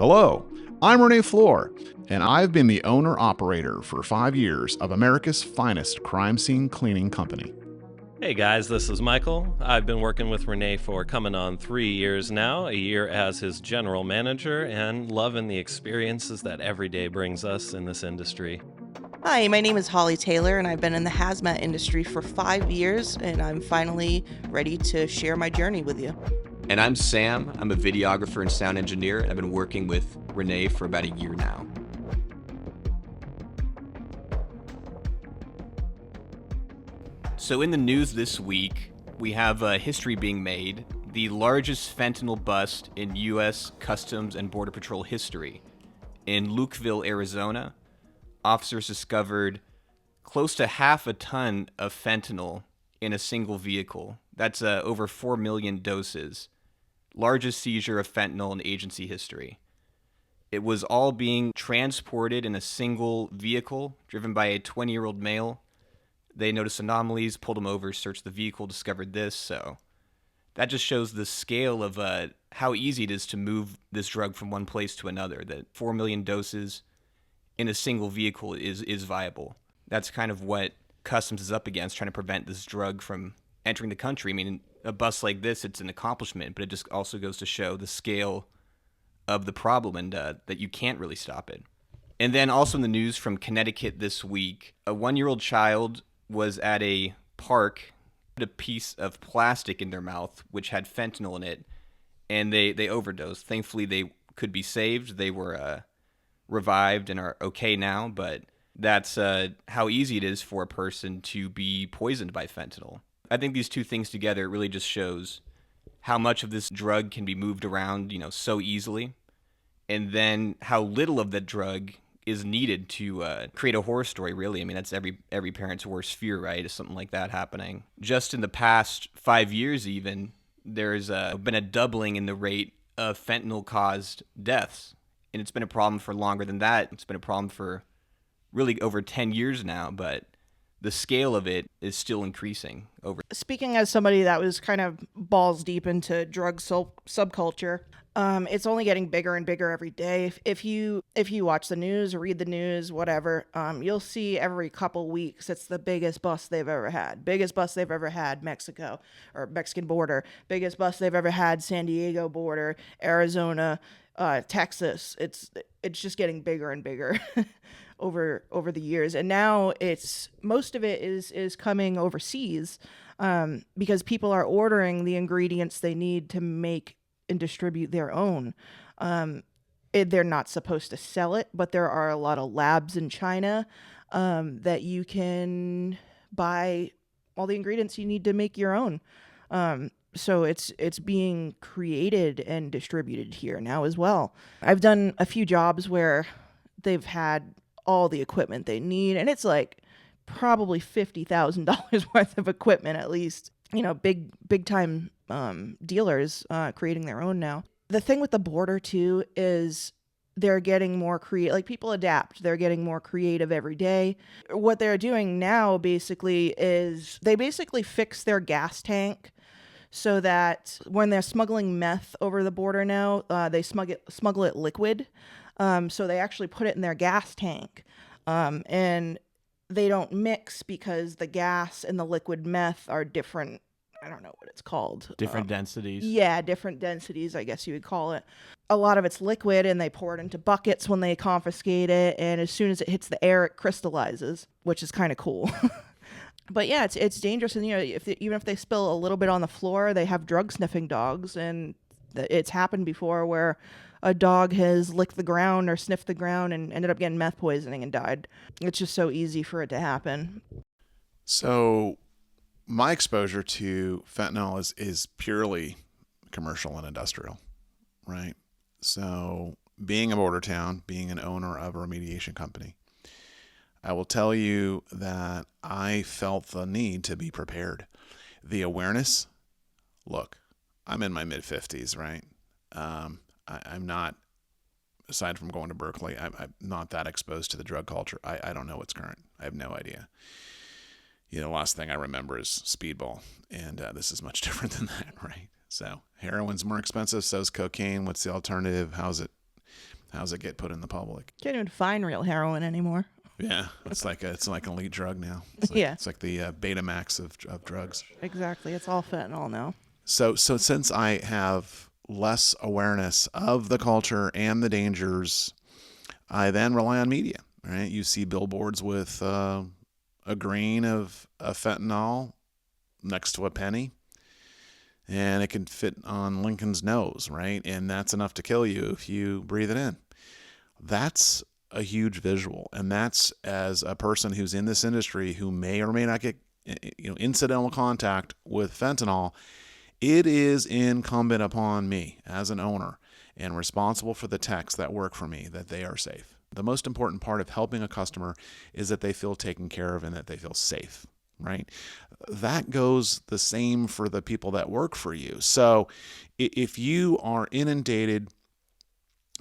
Hello, I'm Renee Floor, and I've been the owner-operator for 5 years of America's finest crime scene cleaning company. Hey guys, this is Michael. I've been working with Renee for coming on 3 years now, a year as his general manager, and loving the experiences that every day brings us in this industry. Hi, my name is Holly Taylor, and I've been in the hazmat industry for 5 years, and I'm finally ready to share my journey with you. And I'm Sam. I'm a videographer and sound engineer, and I've been working with Renee for about a year now. So in the news this week, we have history being made, the largest fentanyl bust in U.S. Customs and Border Patrol history. In Lukeville, Arizona, officers discovered close to half a ton of fentanyl in a single vehicle. That's over 4 million doses. Largest seizure of fentanyl in agency history. It was all being transported in a single vehicle driven by a 20-year-old male. They noticed anomalies, pulled him over, searched the vehicle, discovered this. So that just shows the scale of how easy it is to move this drug from one place to another. That 4 million doses in a single vehicle is viable. That's kind of what Customs is up against, trying to prevent this drug from entering the country. I mean, a bust like this, it's an accomplishment, but it just also goes to show the scale of the problem and that you can't really stop it. And then also in the news from Connecticut this week, a 1-year-old child was at a park, put a piece of plastic in their mouth, which had fentanyl in it, and they overdosed. Thankfully, they could be saved. They were revived and are okay now, but that's how easy it is for a person to be poisoned by fentanyl. I think these two things together really just shows how much of this drug can be moved around, so easily, and then how little of that drug is needed to create a horror story, really. I mean, that's every parent's worst fear, right, is something like that happening. Just in the past 5 years even, there's been a doubling in the rate of fentanyl-caused deaths, and it's been a problem for longer than that. It's been a problem for really over 10 years now, but the scale of it is still increasing over. Speaking as somebody that was kind of balls deep into drug subculture, it's only getting bigger and bigger every day. If you watch the news or read the news, whatever, you'll see every couple weeks it's the biggest bust they've ever had. Biggest bust they've ever had, Mexico or Mexican border. Biggest bust they've ever had, San Diego border, Arizona, Texas. It's just getting bigger and bigger over the years, and now most of it is coming overseas, because people are ordering the ingredients they need to make and distribute their own. They're not supposed to sell it, but there are a lot of labs in China that you can buy all the ingredients you need to make your own. So it's being created and distributed here now as well. I've done a few jobs where they've had all the equipment they need, and it's like probably $50,000 worth of equipment at least. Big time dealers creating their own now. The thing with the border too is they're getting more creative. Like, people adapt. They're getting more creative every day. What they're doing now basically is they fix their gas tank so that when they're smuggling meth over the border now, they smuggle it liquid. So they actually put it in their gas tank, and they don't mix because the gas and the liquid meth are different. I don't know what it's called. Different densities. Yeah, different densities, I guess you would call it. A lot of it's liquid, and they pour it into buckets when they confiscate it, and as soon as it hits the air, it crystallizes, which is kind of cool. But yeah, it's dangerous, and even if they spill a little bit on the floor, they have drug sniffing dogs, and it's happened before where a dog has licked the ground or sniffed the ground and ended up getting meth poisoning and died. It's just so easy for it to happen. So my exposure to fentanyl is purely commercial and industrial, right? So being a border town, being an owner of a remediation company, I will tell you that I felt the need to be prepared. The awareness, look, I'm in my mid-50s, right? I'm not, aside from going to Berkeley, I'm not that exposed to the drug culture. I don't know what's current. I have no idea. The last thing I remember is Speedball, and this is much different than that, right? So heroin's more expensive, so is cocaine. What's the alternative? How's it? How's it get put in the public? Can't even find real heroin anymore. Yeah, it's like an elite drug now. Yeah. It's like the Betamax of drugs. Exactly. It's all fentanyl now. So since I have less awareness of the culture and the dangers, I then rely on media. Right? You see billboards with a grain of fentanyl next to a penny, and it can fit on Lincoln's nose, right? And that's enough to kill you if you breathe it in. That's a huge visual, and that's, as a person who's in this industry who may or may not get incidental contact with fentanyl, it is incumbent upon me as an owner and responsible for the techs that work for me that they are safe. The most important part of helping a customer is that they feel taken care of and that they feel safe, right? That goes the same for the people that work for you. So if you are inundated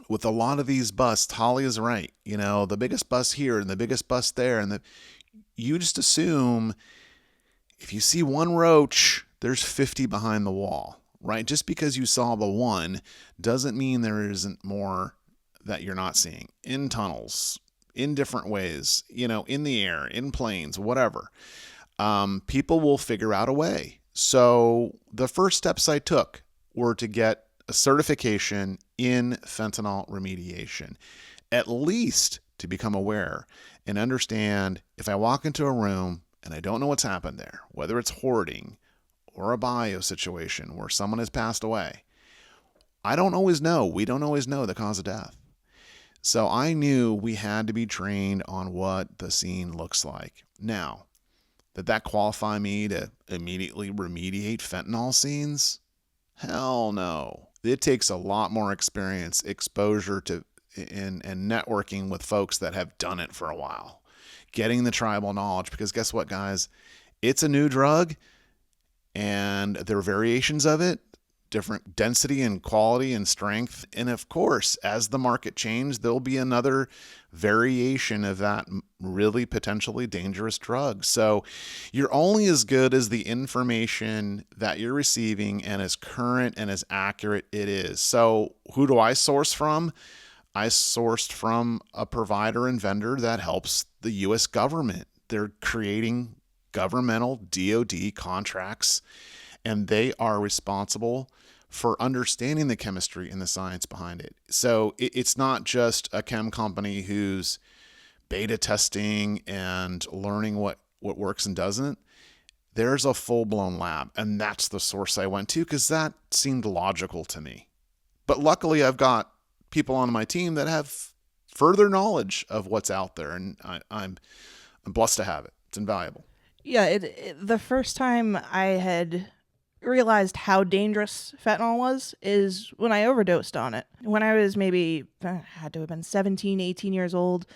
with a lot of these busts, Holly is right. The biggest bust here and the biggest bust there, and you just assume if you see one roach, there's 50 behind the wall, right? Just because you saw the one doesn't mean there isn't more that you're not seeing in tunnels, in different ways, in the air, in planes, whatever. People will figure out a way. So the first steps I took were to get a certification in fentanyl remediation, at least to become aware and understand if I walk into a room and I don't know what's happened there, whether it's hoarding or a bio situation where someone has passed away. I don't always know. We don't always know the cause of death. So I knew we had to be trained on what the scene looks like. Now, did that qualify me to immediately remediate fentanyl scenes? Hell no. It takes a lot more experience, exposure to, and networking with folks that have done it for a while. Getting the tribal knowledge, because guess what, guys? It's a new drug, and there are variations of it, different density and quality and strength. And of course, as the market changes, there'll be another variation of that really potentially dangerous drug. So you're only as good as the information that you're receiving and as current and as accurate it is. So who do I source from? I sourced from a provider and vendor that helps the U.S. government. They're creating governmental DoD contracts, and they are responsible for understanding the chemistry and the science behind it. So it's not just a chem company who's beta testing and learning what works and doesn't. There's a full-blown lab, and that's the source I went to because that seemed logical to me. But luckily, I've got people on my team that have further knowledge of what's out there, and I'm blessed to have it. It's invaluable. Yeah, the first time I had realized how dangerous fentanyl was is when I overdosed on it. When I was maybe, had to have been 17, 18 years old.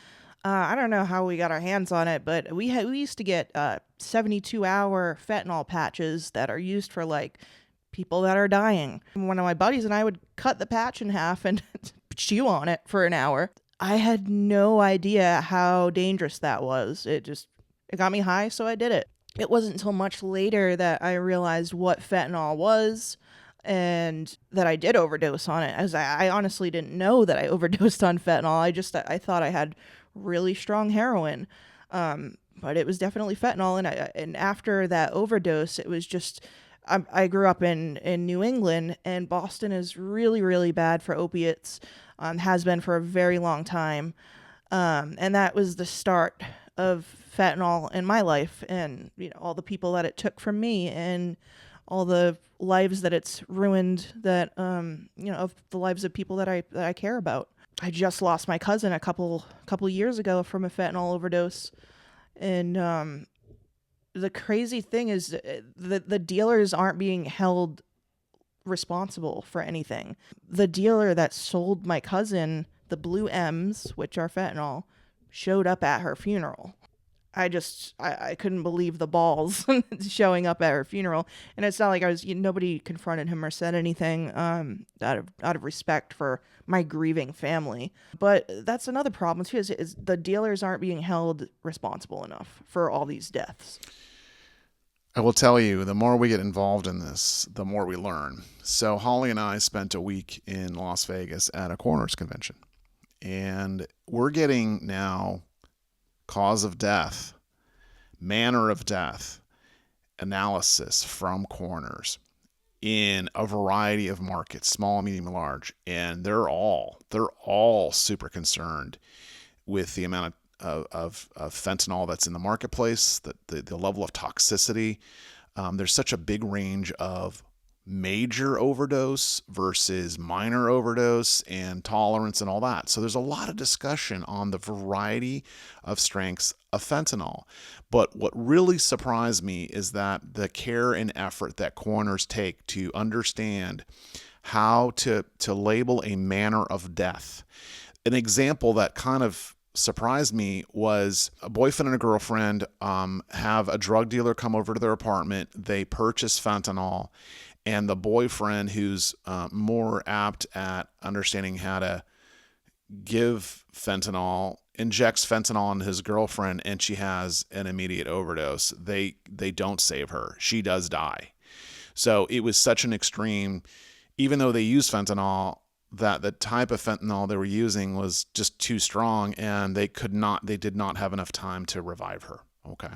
I don't know how we got our hands on it, but we used to get 72-hour fentanyl patches that are used for like people that are dying. One of my buddies and I would cut the patch in half and chew on it for an hour. I had no idea how dangerous that was. It got me high, so I did it. It wasn't until much later that I realized what fentanyl was and that I did overdose on it. As I honestly didn't know that I overdosed on fentanyl. I thought I had really strong heroin, but it was definitely fentanyl. And after that overdose, it was just I grew up in New England, and Boston is really, really bad for opiates. Has been for a very long time, and that was the start of fentanyl in my life, and all the people that it took from me, and all the lives that it's ruined, that of the lives of people that I care about. I just lost my cousin a couple years ago from a fentanyl overdose, and the crazy thing is the dealers aren't being held responsible for anything. The dealer that sold my cousin the blue M's, which are fentanyl, showed up at her funeral. I couldn't believe the balls showing up at her funeral. And it's not like nobody confronted him or said anything out of respect for my grieving family. But that's another problem too, is the dealers aren't being held responsible enough for all these deaths. I will tell you, the more we get involved in this, the more we learn. So Holly and I spent a week in Las Vegas at a coroner's convention. And we're getting now cause of death, manner of death analysis from coroners in a variety of markets, small, medium, large, and they're all super concerned with the amount of fentanyl that's in the marketplace, the level of toxicity. There's such a big range of major overdose versus minor overdose and tolerance and all that. So there's a lot of discussion on the variety of strengths of fentanyl. But what really surprised me is that the care and effort that coroners take to understand how to label a manner of death. An example that kind of surprised me was a boyfriend and a girlfriend have a drug dealer come over to their apartment. They purchase fentanyl, and the boyfriend, who's more apt at understanding how to give fentanyl, injects fentanyl on his girlfriend, and she has an immediate overdose. They don't save her. She does die. So it was such an extreme, even though they used fentanyl, that the type of fentanyl they were using was just too strong, and they did not have enough time to revive her. Okay.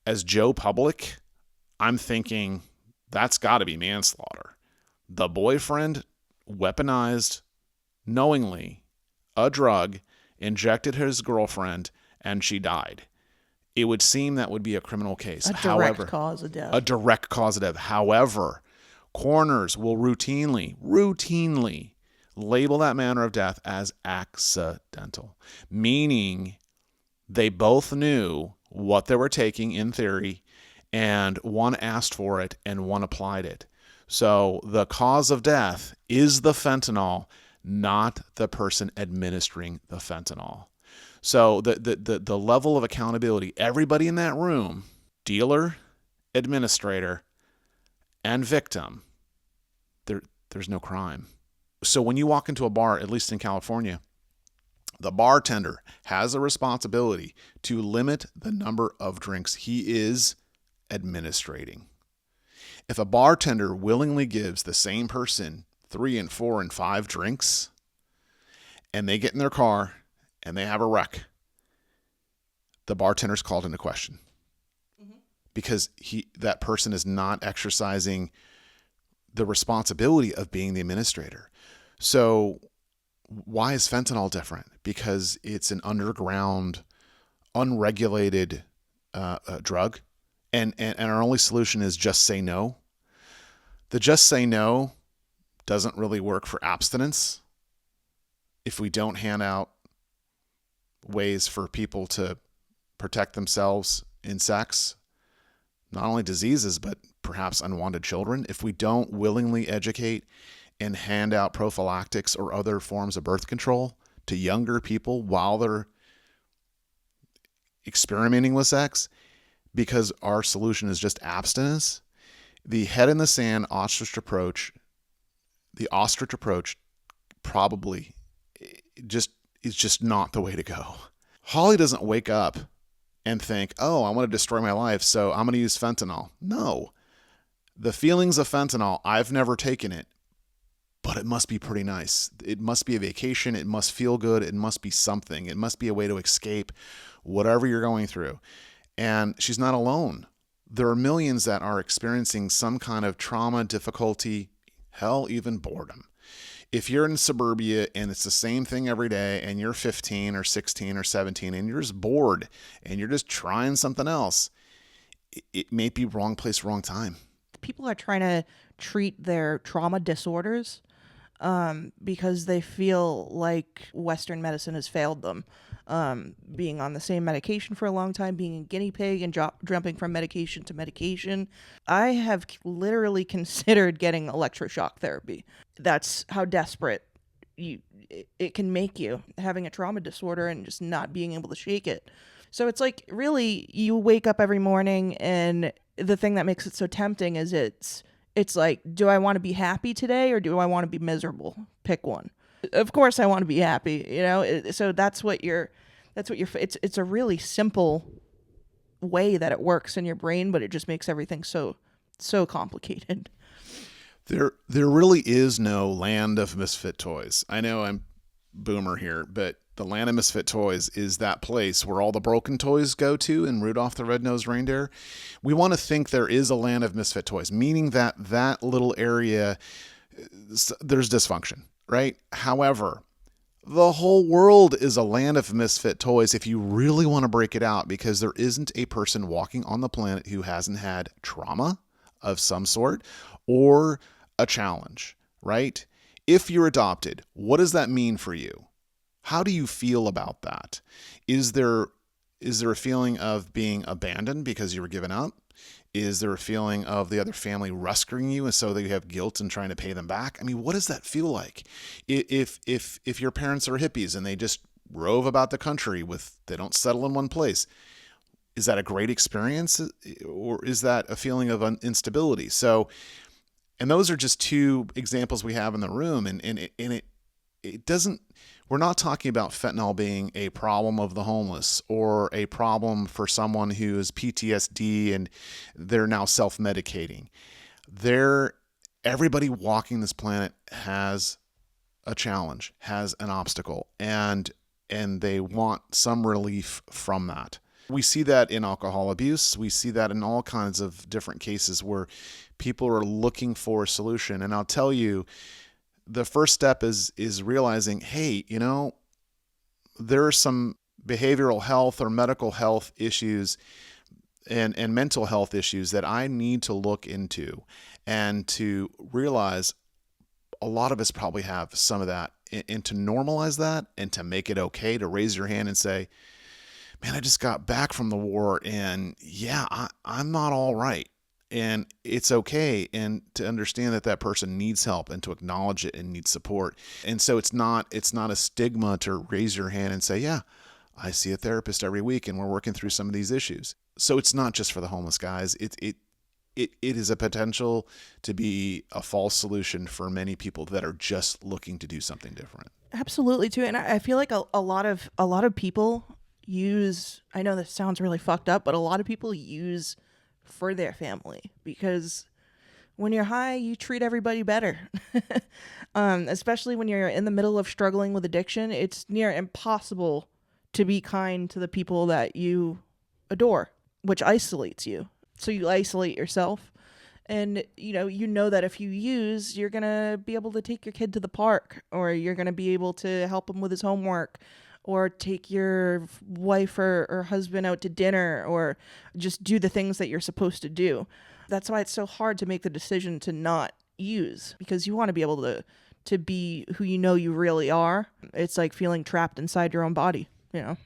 As Joe Public, I'm thinking that's got to be manslaughter. The boyfriend weaponized knowingly a drug, injected his girlfriend, and she died. It would seem that would be a criminal case. A direct cause of death. A direct cause of death. However, coroners will routinely label that manner of death as accidental, meaning they both knew what they were taking in theory, and one asked for it and one applied it. So the cause of death is the fentanyl, not the person administering the fentanyl. So the level of accountability, everybody in that room, dealer, administrator, and victim, there's no crime. So when you walk into a bar, at least in California, the bartender has a responsibility to limit the number of drinks he is administrating. If a bartender willingly gives the same person 3 and 4 and 5 drinks, and they get in their car and they have a wreck, the bartender's called into question. Because that person is not exercising the responsibility of being the administrator. So why is fentanyl different? Because it's an underground, unregulated drug, and our only solution is just say no. The just say no doesn't really work for abstinence. If we don't hand out ways for people to protect themselves in sex, not only diseases, but perhaps unwanted children, if we don't willingly educate and hand out prophylactics or other forms of birth control to younger people while they're experimenting with sex, because our solution is just abstinence, the head in the sand ostrich approach probably is just not the way to go. Holly doesn't wake up and think, oh, I want to destroy my life, so I'm going to use fentanyl. No. The feelings of fentanyl, I've never taken it, but it must be pretty nice. It must be a vacation. It must feel good. It must be something. It must be a way to escape whatever you're going through. And she's not alone. There are millions that are experiencing some kind of trauma, difficulty, hell, even boredom. If you're in suburbia and it's the same thing every day and you're 15 or 16 or 17 and you're just bored and you're just trying something else, it may be wrong place, wrong time. People are trying to treat their trauma disorders because they feel like Western medicine has failed them. Being on the same medication for a long time, being a guinea pig and jumping from medication to medication. I have literally considered getting electroshock therapy. That's how desperate it can make you, having a trauma disorder and just not being able to shake it. So it's like, really, you wake up every morning, and the thing that makes it so tempting is it's like, do I want to be happy today or do I want to be miserable? Pick one. Of course I want to be happy, so that's what it's a really simple way that it works in your brain, but it just makes everything so complicated. There really is no land of misfit toys. I know I'm boomer here, but the land of misfit toys is that place where all the broken toys go to in Rudolph the Red-Nosed Reindeer. We want to think there is a land of misfit toys, meaning that that little area, there's dysfunction, right? However, the whole world is a land of misfit toys if you really want to break it out, because there isn't a person walking on the planet who hasn't had trauma of some sort or a challenge, right? If you're adopted, what does that mean for you? How do you feel about that? Is there a feeling of being abandoned because you were given up? Is there a feeling of the other family rescuing you and so that you have guilt and trying to pay them back? I mean, what does that feel like? If your parents are hippies and they just rove about the country they don't settle in one place, is that a great experience, or is that a feeling of instability? So, and those are just two examples we have in the room, and it doesn't. We're not talking about fentanyl being a problem of the homeless or a problem for someone who is PTSD and they're now self-medicating. Everybody walking this planet has a challenge, has an obstacle, and they want some relief from that. We see that in alcohol abuse. We see that in all kinds of different cases where people are looking for a solution. And I'll tell you, the first step is realizing, hey, there are some behavioral health or medical health issues and mental health issues that I need to look into, and to realize a lot of us probably have some of that, and to normalize that and to make it okay to raise your hand and say, man, I just got back from the war and yeah, I'm not all right. And it's okay, and to understand that that person needs help and to acknowledge it and needs support. And so it's not a stigma to raise your hand and say, yeah, I see a therapist every week and we're working through some of these issues. So it's not just for the homeless guys. It is a potential to be a false solution for many people that are just looking to do something different. Absolutely too. And I feel like a lot of people use, I know this sounds really fucked up, but a lot of people use for their family, because when you're high, you treat everybody better. Especially when you're in the middle of struggling with addiction, it's near impossible to be kind to the people that you adore, which isolates you. So you isolate yourself, and you know that if you use, you're going to be able to take your kid to the park, or you're going to be able to help him with his homework, or take your wife or husband out to dinner, or just do the things that you're supposed to do. That's why it's so hard to make the decision to not use, because you want to be able to be who you really are. It's like feeling trapped inside your own body, The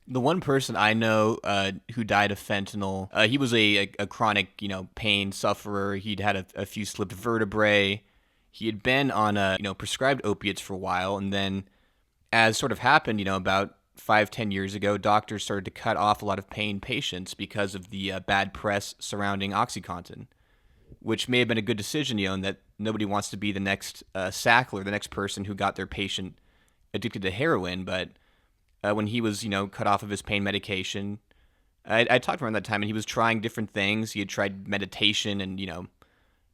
one person I know who died of fentanyl, he was a chronic, pain sufferer. He'd had a few slipped vertebrae. He had been on prescribed opiates for a while, and then, as sort of happened, about 5-10 years ago, doctors started to cut off a lot of pain patients because of the bad press surrounding OxyContin, which may have been a good decision, and that nobody wants to be the next Sackler, the next person who got their patient addicted to heroin. But when he was, cut off of his pain medication, I talked to him around that time, and he was trying different things. He had tried meditation and,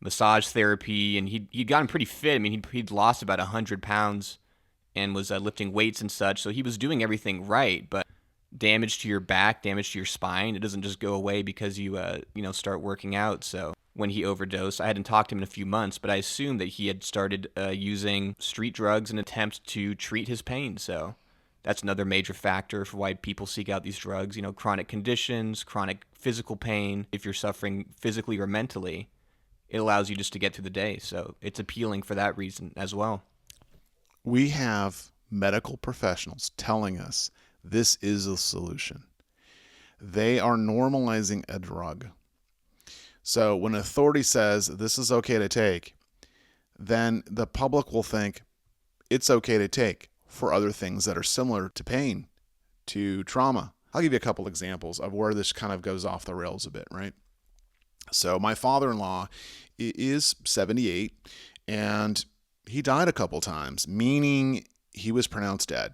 massage therapy, and he'd gotten pretty fit. I mean, he'd lost about 100 pounds and was lifting weights and such. So he was doing everything right, but damage to your back, damage to your spine, it doesn't just go away because you, start working out. So when he overdosed, I hadn't talked to him in a few months, but I assumed that he had started using street drugs in an attempt to treat his pain. So that's another major factor for why people seek out these drugs, chronic conditions, chronic physical pain. If you're suffering physically or mentally, it allows you just to get through the day. So it's appealing for that reason as well. We have medical professionals telling us this is a solution. They are normalizing a drug. So when authority says this is okay to take, then the public will think it's okay to take for other things that are similar to pain, to trauma. I'll give you a couple examples of where this kind of goes off the rails a bit, right? So my father-in-law is 78, and he died a couple times, meaning he was pronounced dead.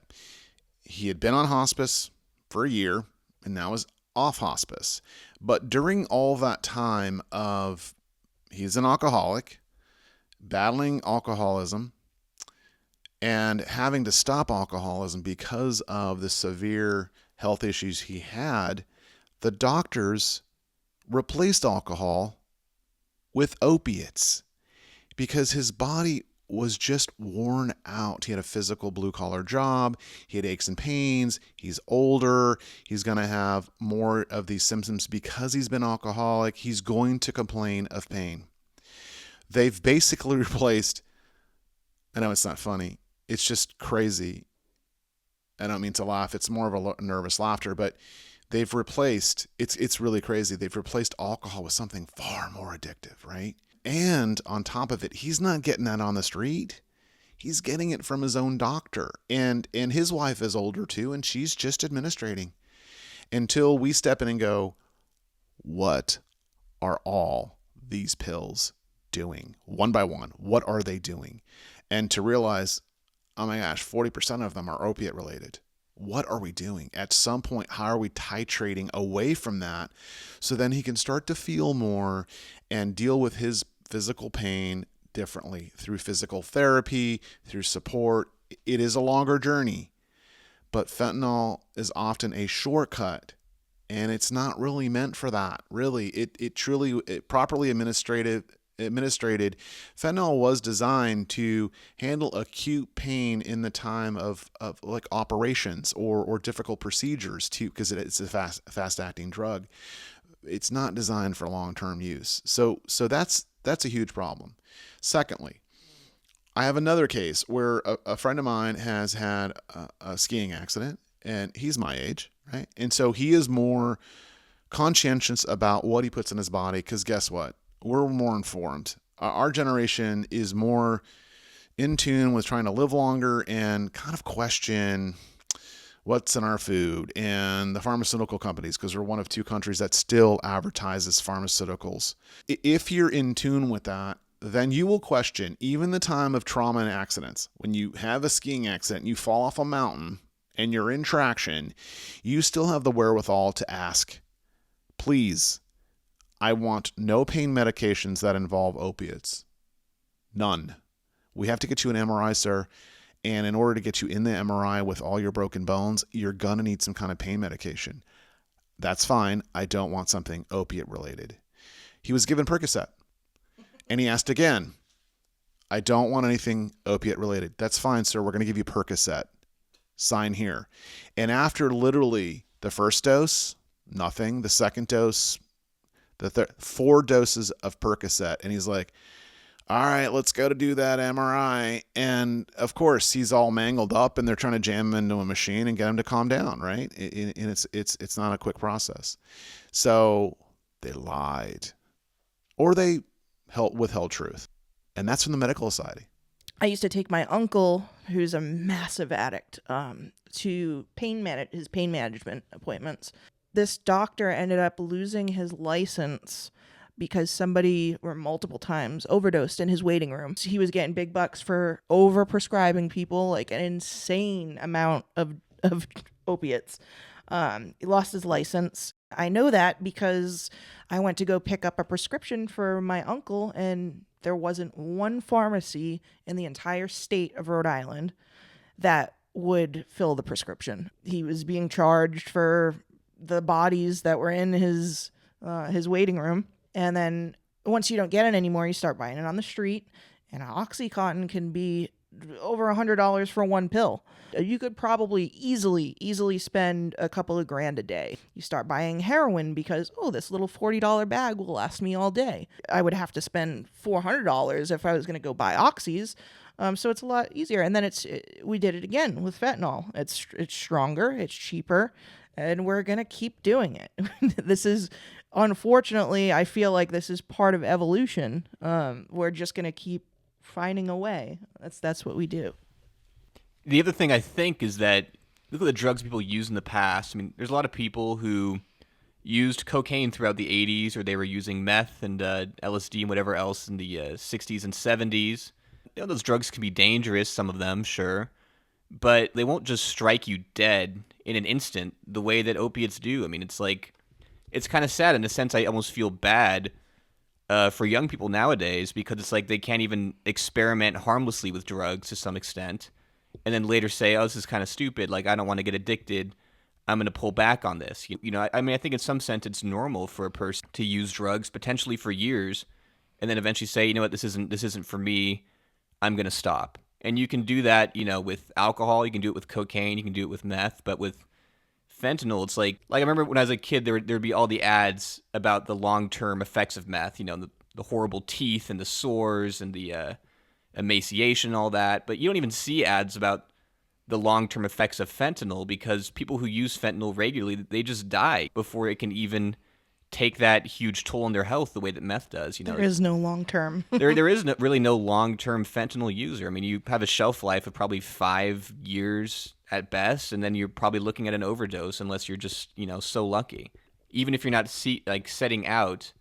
He had been on hospice for a year and now is off hospice. But during all that time he's an alcoholic, battling alcoholism, and having to stop alcoholism because of the severe health issues he had, the doctors replaced alcohol with opiates because his body was just worn out. He had a physical blue-collar job. He had aches and pains. He's older. He's going to have more of these symptoms because he's been alcoholic. He's going to complain of pain. They've basically replaced, I know it's not funny, it's just crazy. I don't mean to laugh. It's more of a nervous laughter, but they've replaced, it's really crazy. They've replaced alcohol with something far more addictive, right? And on top of it, he's not getting that on the street. He's getting it from his own doctor. And his wife is older too, and she's just administrating until we step in and go, what are all these pills doing? One by one, what are they doing? And to realize, oh my gosh, 40% of them are opiate related. What are we doing? At some point, how are we titrating away from that so then he can start to feel more and deal with his physical pain differently through physical therapy, through support? It is a longer journey, but fentanyl is often a shortcut, and it's not really meant for that. Really, it properly administrated, fentanyl was designed to handle acute pain in the time of like operations or difficult procedures too, because it's a fast acting drug. It's not designed for long-term use. So that's a huge problem. Secondly, I have another case where a friend of mine has had a skiing accident, and he's my age, right? And so he is more conscientious about what he puts in his body, because guess what? We're more informed. Our generation is more in tune with trying to live longer and kind of question what's in our food and the pharmaceutical companies, because we're one of two countries that still advertises pharmaceuticals. If you're in tune with that, then you will question even the time of trauma and accidents. When you have a skiing accident and you fall off a mountain and you're in traction, you still have the wherewithal to ask, please, I want no pain medications that involve opiates. None. We have to get you an MRI, sir. And in order to get you in the MRI with all your broken bones, you're going to need some kind of pain medication. That's fine. I don't want something opiate related. He was given Percocet. And he asked again, I don't want anything opiate related. That's fine, sir. We're going to give you Percocet. Sign here. And after literally the first dose, nothing. The second dose, 4 doses of Percocet. And he's like, all right, let's go to do that MRI. And of course, he's all mangled up, and they're trying to jam him into a machine and get him to calm down, right? And it's not a quick process. So they lied, or they withheld truth. And that's from the medical society. I used to take my uncle, who's a massive addict, to his pain management appointments. This doctor ended up losing his license because somebody, or multiple times, overdosed in his waiting room. So he was getting big bucks for over-prescribing people, like an insane amount of opiates. He lost his license. I know that because I went to go pick up a prescription for my uncle, and there wasn't one pharmacy in the entire state of Rhode Island that would fill the prescription. He was being charged for the bodies that were in his waiting room. And then once you don't get it anymore, you start buying it on the street. And OxyContin can be over $100 for one pill. You could probably easily spend a couple of grand a day. You start buying heroin because, this little $40 bag will last me all day. I would have to spend $400 if I was going to go buy oxys. So it's a lot easier. And then we did it again with fentanyl. It's stronger, it's cheaper, and we're going to keep doing it. This is, unfortunately, I feel like this is part of evolution. We're just going to keep finding a way. That's what we do. The other thing I think is that, look at the drugs people used in the past. I mean, there's a lot of people who used cocaine throughout the 80s, or they were using meth and LSD and whatever else in the 60s and 70s. Those drugs can be dangerous, some of them, sure, but they won't just strike you dead in an instant the way that opiates do. I mean, it's kind of sad. In a sense, I almost feel bad for young people nowadays, because it's like they can't even experiment harmlessly with drugs to some extent. and then later say, oh, this is kind of stupid. Like, I don't want to get addicted. I'm going to pull back on this. You know, I mean, I think in some sense it's normal for a person to use drugs potentially for years and then eventually say, you know what, this isn't for me. I'm going to stop. And you can do that, you know, with alcohol. You can do it with cocaine. You can do it with meth. But with fentanyl, it's like I remember when I was a kid, there'd be all the ads about the long-term effects of meth, you know, the horrible teeth and the sores and the emaciation and all that. But you don't even see ads about the long-term effects of fentanyl because people who use fentanyl regularly, they just die before it can even take that huge toll on their health the way that meth does. You know, There is no long term. there is really no long-term fentanyl user. I mean, you have a shelf life of probably 5 years at best, and then you're probably looking at an overdose unless you're just, you know, so lucky. Even if you're not setting out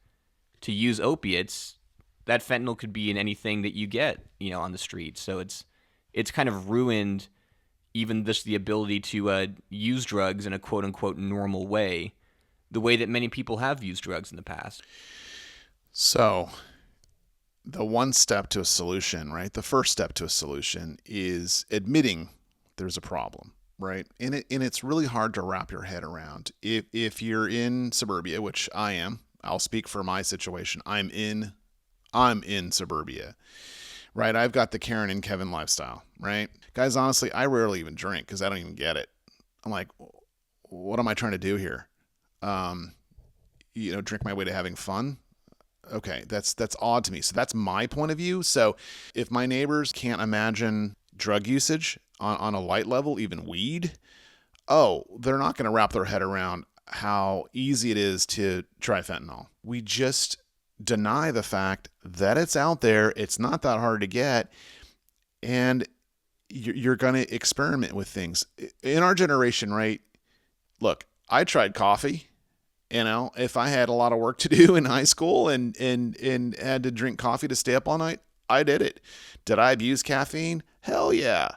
to use opiates, that fentanyl could be in anything that you get, you know, on the street. So it's kind of ruined even just the ability to use drugs in a quote-unquote normal way, the way that many people have used drugs in the past. So the one step to a solution, right? The first step to a solution is admitting there's a problem, right? And it's really hard to wrap your head around. If you're in suburbia, which I am, I'll speak for my situation. I'm in suburbia, right? I've got the Karen and Kevin lifestyle, right? Guys, honestly, I rarely even drink because I don't even get it. I'm like, what am I trying to do here? You know, drink my way to having fun. Okay, that's odd to me. So that's my point of view. So if my neighbors can't imagine drug usage on a light level, even weed, they're not going to wrap their head around how easy it is to try fentanyl. We just deny the fact that it's out there. It's not that hard to get. And you're going to experiment with things. In our generation, right? Look, I tried coffee. You know, if I had a lot of work to do in high school and had to drink coffee to stay up all night, I did it. Did I abuse caffeine? Hell yeah.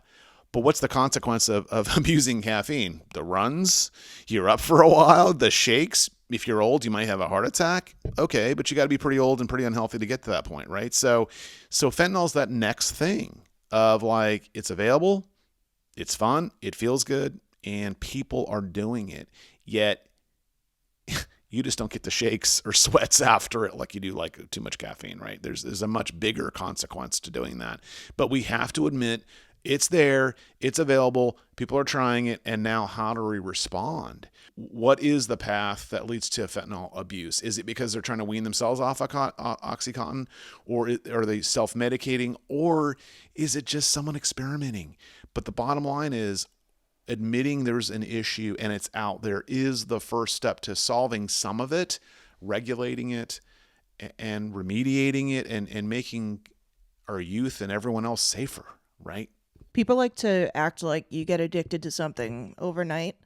But what's the consequence of abusing caffeine? The runs, you're up for a while, the shakes. If you're old, you might have a heart attack. Okay, but you got to be pretty old and pretty unhealthy to get to that point, right? So fentanyl's that next thing of like, it's available, it's fun, it feels good, and people are doing it. Yet you just don't get the shakes or sweats after it like you do like too much caffeine, right? There's a much bigger consequence to doing that. But we have to admit it's there, it's available, people are trying it, and now how do we respond? What is the path that leads to fentanyl abuse? Is it because they're trying to wean themselves off Oxycontin, or are they self-medicating, or is it just someone experimenting? But the bottom line is, admitting there's an issue and it's out there is the first step to solving some of it, regulating it and remediating it and making our youth and everyone else safer, right? People like to act like you get addicted to something overnight,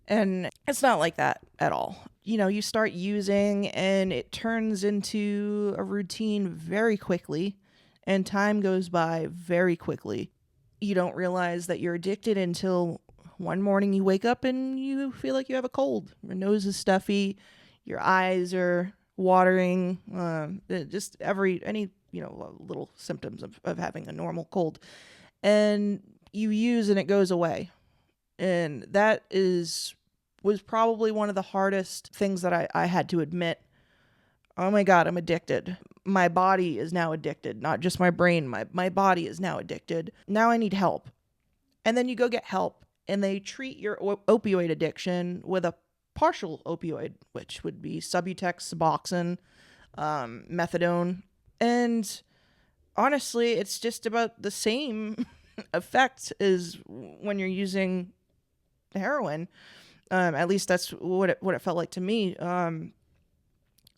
and it's not like that at all. You know, you start using and it turns into a routine very quickly, and time goes by very quickly. You don't realize that you're addicted until one morning you wake up and you feel like you have a cold. Your nose is stuffy, your eyes are watering, just any little symptoms of having a normal cold. And you use and it goes away. And that was probably one of the hardest things that I had to admit. Oh my God, I'm addicted. My body is now addicted, not just my brain. My body is now addicted. Now I need help. And then you go get help. And they treat your opioid addiction with a partial opioid, which would be Subutex, Suboxone, methadone. And honestly, it's just about the same effect as when you're using heroin. At least that's what it felt like to me.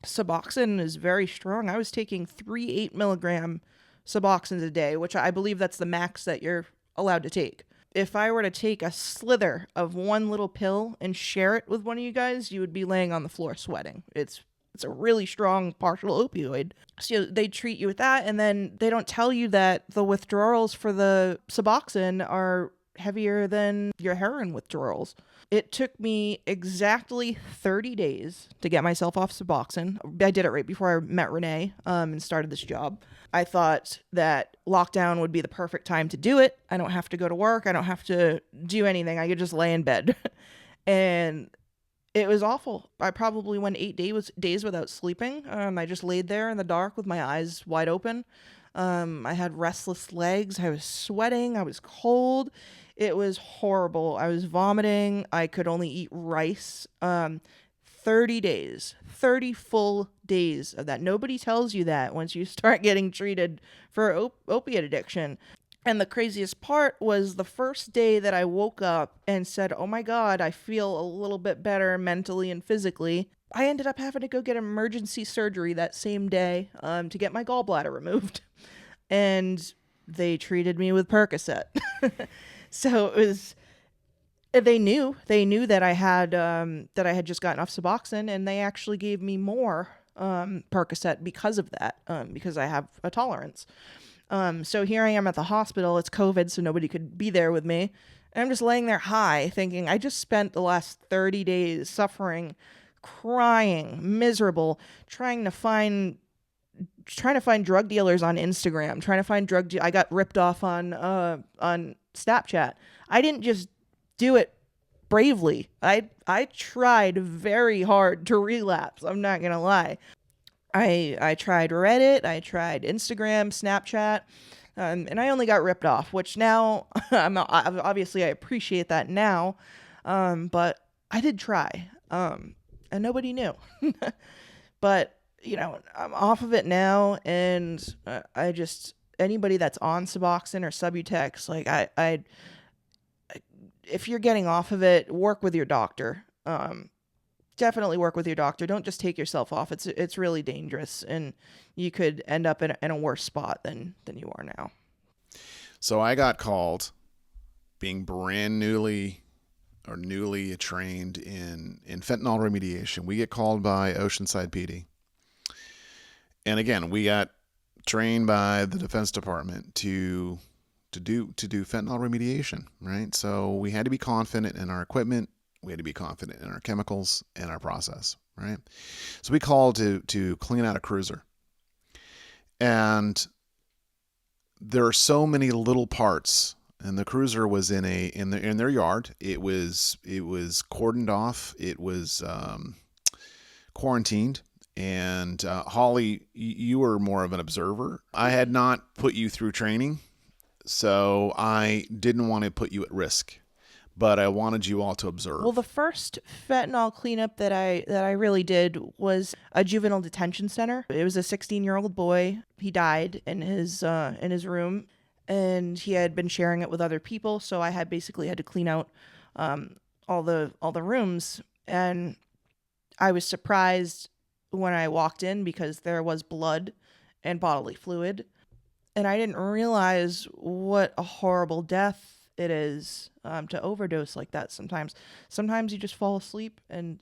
Suboxone is very strong. I was taking 3 8-milligram Suboxones a day, which I believe that's the max that you're allowed to take. If I were to take a slither of one little pill and share it with one of you guys, you would be laying on the floor sweating. It's a really strong partial opioid. So they treat you with that, and then they don't tell you that the withdrawals for the Suboxone are heavier than your heroin withdrawals. It took me exactly 30 days to get myself off Suboxone. I did it right before I met Renee and started this job. I thought that lockdown would be the perfect time to do it. I don't have to go to work. I don't have to do anything. I could just lay in bed. And it was awful. I probably went 8 days without sleeping. I just laid there in the dark with my eyes wide open. I had restless legs. I was sweating. I was cold. It was horrible. I was vomiting. I could only eat rice. 30 days, 30 full days of that. Nobody tells you that once you start getting treated for opiate addiction. And the craziest part was the first day that I woke up and said, oh my God, I feel a little bit better mentally and physically. I ended up having to go get emergency surgery that same day to get my gallbladder removed. And they treated me with Percocet. So it was, they knew that I had just gotten off Suboxone, and they actually gave me more Percocet because of that, because I have a tolerance. So here I am at the hospital. It's COVID, so nobody could be there with me. And I'm just laying there high thinking, I just spent the last 30 days suffering, crying, miserable, trying to find drug dealers on Instagram, trying to find I got ripped off on Snapchat. I didn't just do it bravely. I tried very hard to relapse. I'm not going to lie. I tried Reddit, I tried Instagram, Snapchat, and I only got ripped off, which now obviously I appreciate that now. But I did try. And nobody knew. But I'm off of it now, and I just, anybody that's on Suboxone or Subutex, like I if you're getting off of it, work with your doctor. Definitely work with your doctor. Don't just take yourself off. It's really dangerous, and you could end up in a worse spot than you are now. So I got called, being newly trained in fentanyl remediation. We get called by Oceanside PD. And again, we got trained by the Defense Department to do fentanyl remediation, right? So we had to be confident in our equipment, we had to be confident in our chemicals and our process, right? So we called to clean out a cruiser. And there are so many little parts, and the cruiser was in their yard. It was cordoned off, it was quarantined. And Holly, you were more of an observer. I had not put you through training, so I didn't want to put you at risk, but I wanted you all to observe. Well, the first fentanyl cleanup that I really did was a juvenile detention center. It was a 16-year-old boy. He died in his room, and he had been sharing it with other people. So I had to clean out all the rooms, and I was surprised when I walked in because there was blood and bodily fluid. And I didn't realize what a horrible death it is to overdose like that sometimes. Sometimes you just fall asleep and,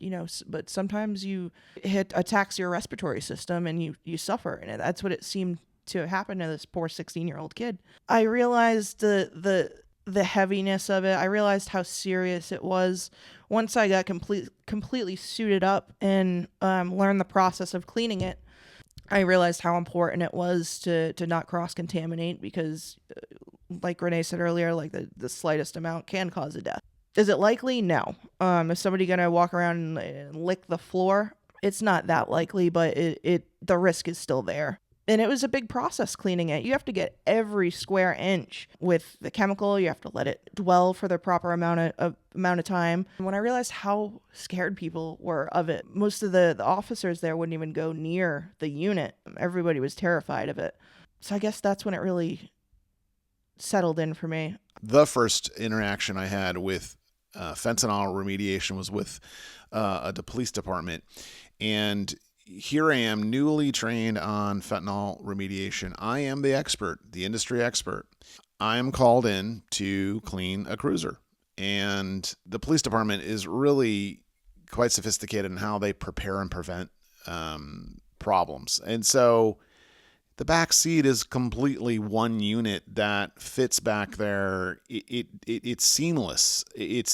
but sometimes you attacks your respiratory system and you suffer. And that's what it seemed to happen to this poor 16-year-old kid. I realized the heaviness of it. I realized how serious it was once I got completely suited up and learned the process of cleaning it. I realized how important it was to not cross-contaminate because, like Renee said earlier, like the slightest amount can cause a death. Is it likely? No. Is somebody going to walk around and lick the floor? It's not that likely, but the risk is still there. And it was a big process cleaning it. You have to get every square inch with the chemical. You have to let it dwell for the proper amount of time. And when I realized how scared people were of it, most of the officers there wouldn't even go near the unit. Everybody was terrified of it. So I guess that's when it really settled in for me. The first interaction I had with fentanyl remediation was with the police department. And here I am, newly trained on fentanyl remediation. I am the expert, the industry expert. I am called in to clean a cruiser. And the police department is really quite sophisticated in how they prepare and prevent problems. And so The back seat is completely one unit that fits back there. It's seamless. It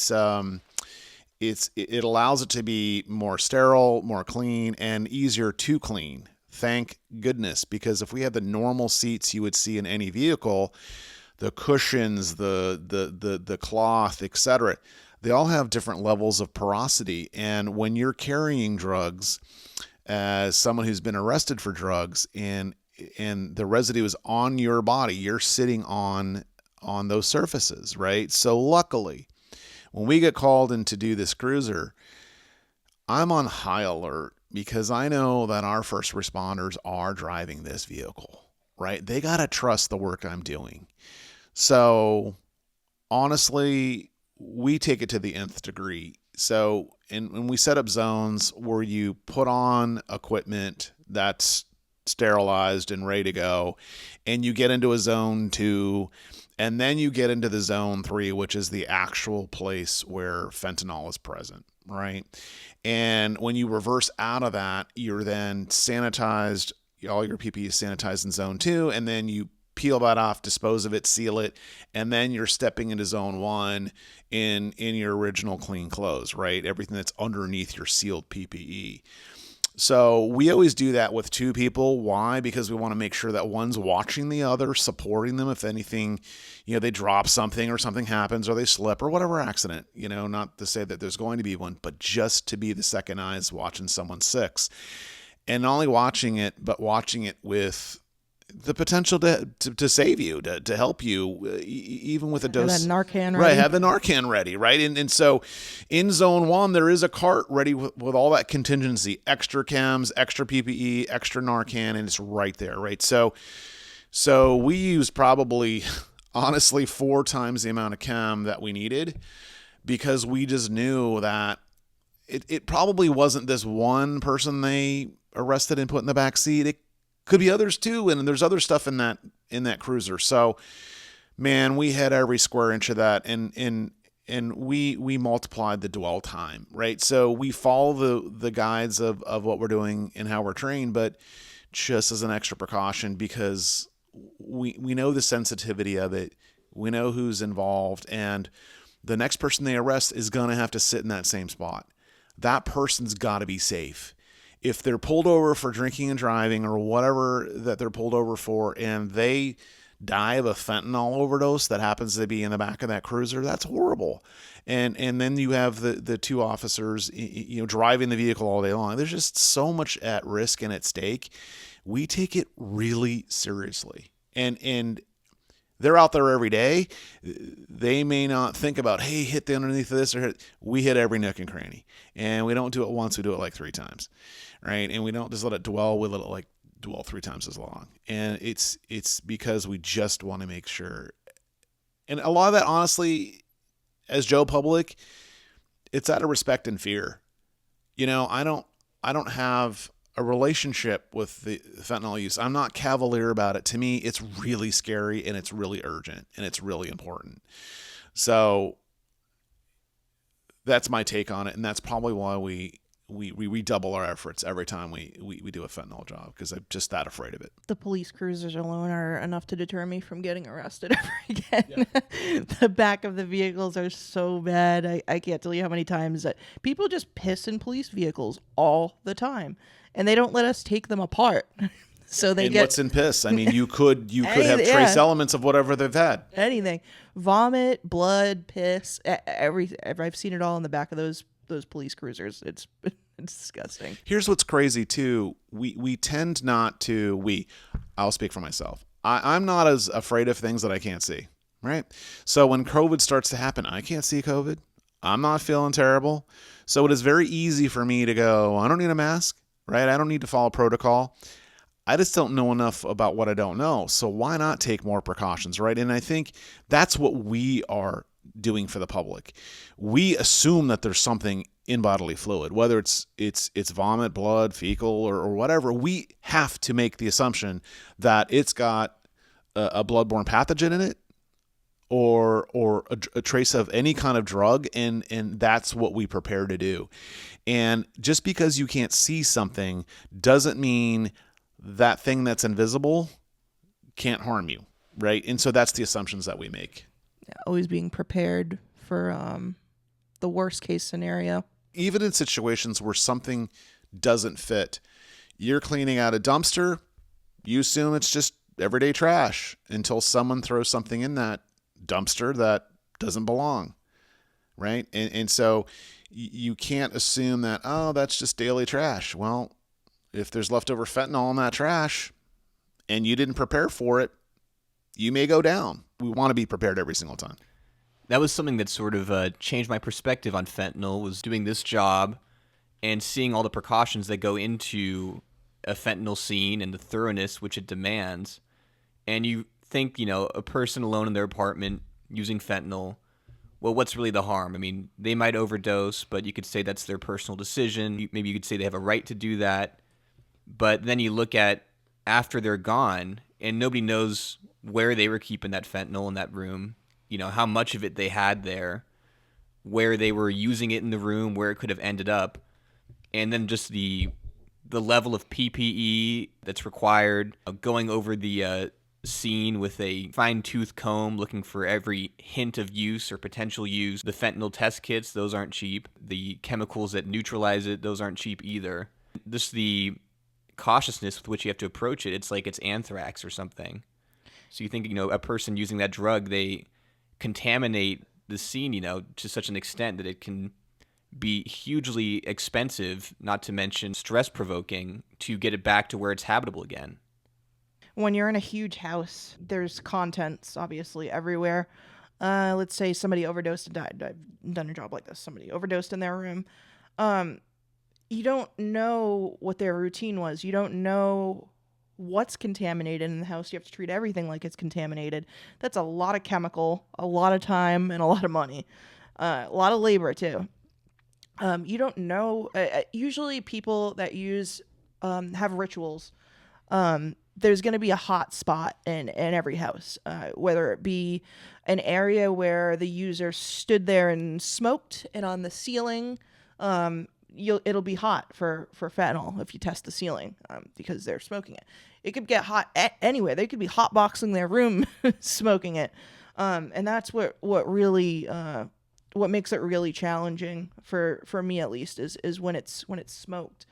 allows it to be more sterile, more clean, and easier to clean. Thank goodness, because if we had the normal seats you would see in any vehicle, the cushions, the cloth, etc., they all have different levels of porosity. And when you're carrying drugs, as someone who's been arrested for drugs, and the residue is on your body, you're sitting on those surfaces, right? So luckily, when we get called in to do this cruiser, I'm on high alert because I know that our first responders are driving this vehicle, right? They got to trust the work I'm doing. So honestly, we take it to the nth degree. So when we set up zones where you put on equipment that's sterilized and ready to go, and you get into a zone 2, and then you get into the zone 3, which is the actual place where fentanyl is present, right? And when you reverse out of that, you're then sanitized, all your PPE is sanitized in zone 2, and then you peel that off, dispose of it, seal it, and then you're stepping into zone 1 in your original clean clothes, right? Everything that's underneath your sealed PPE. So we always do that with 2 people. Why? Because we want to make sure that one's watching the other, supporting them if anything, they drop something or something happens or they slip or whatever accident, not to say that there's going to be one, but just to be the second eyes watching someone 6. And not only watching it, but watching it with the potential to save you, to help you, even with a dose. Have that Narcan ready. Right, have the Narcan ready, right? And so in zone 1, there is a cart ready with all that contingency, extra chems, extra PPE, extra Narcan, and it's right there, right? So we used probably, honestly, 4 times the amount of chem that we needed because we just knew that it probably wasn't this one person they arrested and put in the back seat. It could be others too, and there's other stuff in that cruiser. So, man, we had every square inch of that, and we multiplied the dwell time, right? So we follow the guides of what we're doing and how we're trained, but just as an extra precaution because we know the sensitivity of it, we know who's involved, and the next person they arrest is gonna have to sit in that same spot. That person's got to be safe. If they're pulled over for drinking and driving or whatever that they're pulled over for, and they die of a fentanyl overdose that happens to be in the back of that cruiser, that's horrible. And then you have the 2 officers, driving the vehicle all day long. There's just so much at risk and at stake. We take it really seriously. And they're out there every day. They may not think about, hey, hit the underneath of this or hit. We hit every nook and cranny. And we don't do it once, we do it like 3 times. Right. And we don't just let it dwell. We let it dwell 3 times as long. And it's because we just want to make sure. And a lot of that, honestly, as Joe Public, it's out of respect and fear. I don't have a relationship with the fentanyl use. I'm not cavalier about it. To me, it's really scary and it's really urgent and it's really important. So that's my take on it. And that's probably why we redouble our efforts every time we do a fentanyl job, because I'm just that afraid of it. The police cruisers alone are enough to deter me from getting arrested ever again. Yeah. The back of the vehicles are so bad. I can't tell you how many times that people just piss in police vehicles all the time, and they don't let us take them apart. So they what's in piss? I mean, you could have trace elements of whatever they've had. Anything, vomit, blood, piss, everything. I've seen it all in the back of those police cruisers. It's disgusting. Here's what's crazy too. We tend not to. I'll speak for myself. I'm not as afraid of things that I can't see. Right. So when COVID starts to happen, I can't see COVID. I'm not feeling terrible. So it is very easy for me to go, I don't need a mask. Right. I don't need to follow protocol. I just don't know enough about what I don't know. So why not take more precautions? Right. And I think that's what we are doing for the public. We assume that there's something in bodily fluid, whether it's vomit, blood, fecal, or whatever. We have to make the assumption that it's got a bloodborne pathogen in it, or a trace of any kind of drug, and that's what we prepare to do. And just because you can't see something doesn't mean that thing that's invisible can't harm you, right? And so that's the assumptions that we make. Always being prepared for the worst case scenario. Even in situations where something doesn't fit, you're cleaning out a dumpster, you assume it's just everyday trash until someone throws something in that dumpster that doesn't belong, right? And so you can't assume that, oh, that's just daily trash. Well, if there's leftover fentanyl in that trash and you didn't prepare for it, you may go down. We want to be prepared every single time. That was something that sort of changed my perspective on fentanyl, was doing this job and seeing all the precautions that go into a fentanyl scene and the thoroughness which it demands. And you think, a person alone in their apartment using fentanyl, well, what's really the harm? I mean, they might overdose, but you could say that's their personal decision. Maybe you could say they have a right to do that. But then you look at after they're gone and nobody knows where they were keeping that fentanyl in that room, how much of it they had there, where they were using it in the room, where it could have ended up. And then just the level of PPE that's required, going over the scene with a fine-tooth comb, looking for every hint of use or potential use. The fentanyl test kits, those aren't cheap. The chemicals that neutralize it, those aren't cheap either. Just the cautiousness with which you have to approach it, it's like it's anthrax or something. So you think, a person using that drug, they contaminate the scene, to such an extent that it can be hugely expensive, not to mention stress-provoking, to get it back to where it's habitable again. When you're in a huge house, there's contents obviously everywhere. Let's say somebody overdosed and died. I've done a job like this. Somebody overdosed in their room. You don't know what their routine was. You don't know what's contaminated in the house. You have to treat everything like it's contaminated. That's a lot of chemical, a lot of time, and a lot of money. A lot of labor, too. You don't know. Usually people that use have rituals. There's going to be a hot spot in every house, whether it be an area where the user stood there and smoked, and on the ceiling, it'll be hot for fentanyl if you test the ceiling, because they're smoking it. It could get hot anywhere. They could be hotboxing their room smoking it. And that's what really what makes it really challenging for me, at least, is when it's smoked.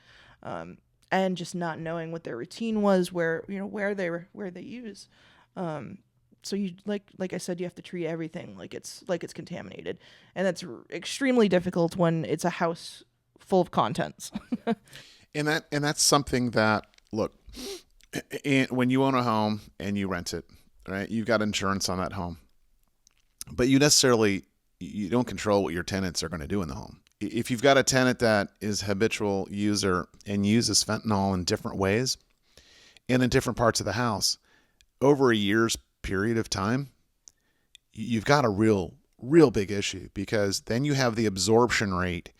And just not knowing what their routine was, where they use. So you like I said, you have to treat everything like it's contaminated, and that's extremely difficult when it's a house full of contents. and that's something that, look, when you own a home and you rent it, right? You've got insurance on that home, but you don't control what your tenants are going to do in the home. If you've got a tenant that is a habitual user and uses fentanyl in different ways and in different parts of the house over a year's period of time, you've got a real big issue, because then you have the absorption rate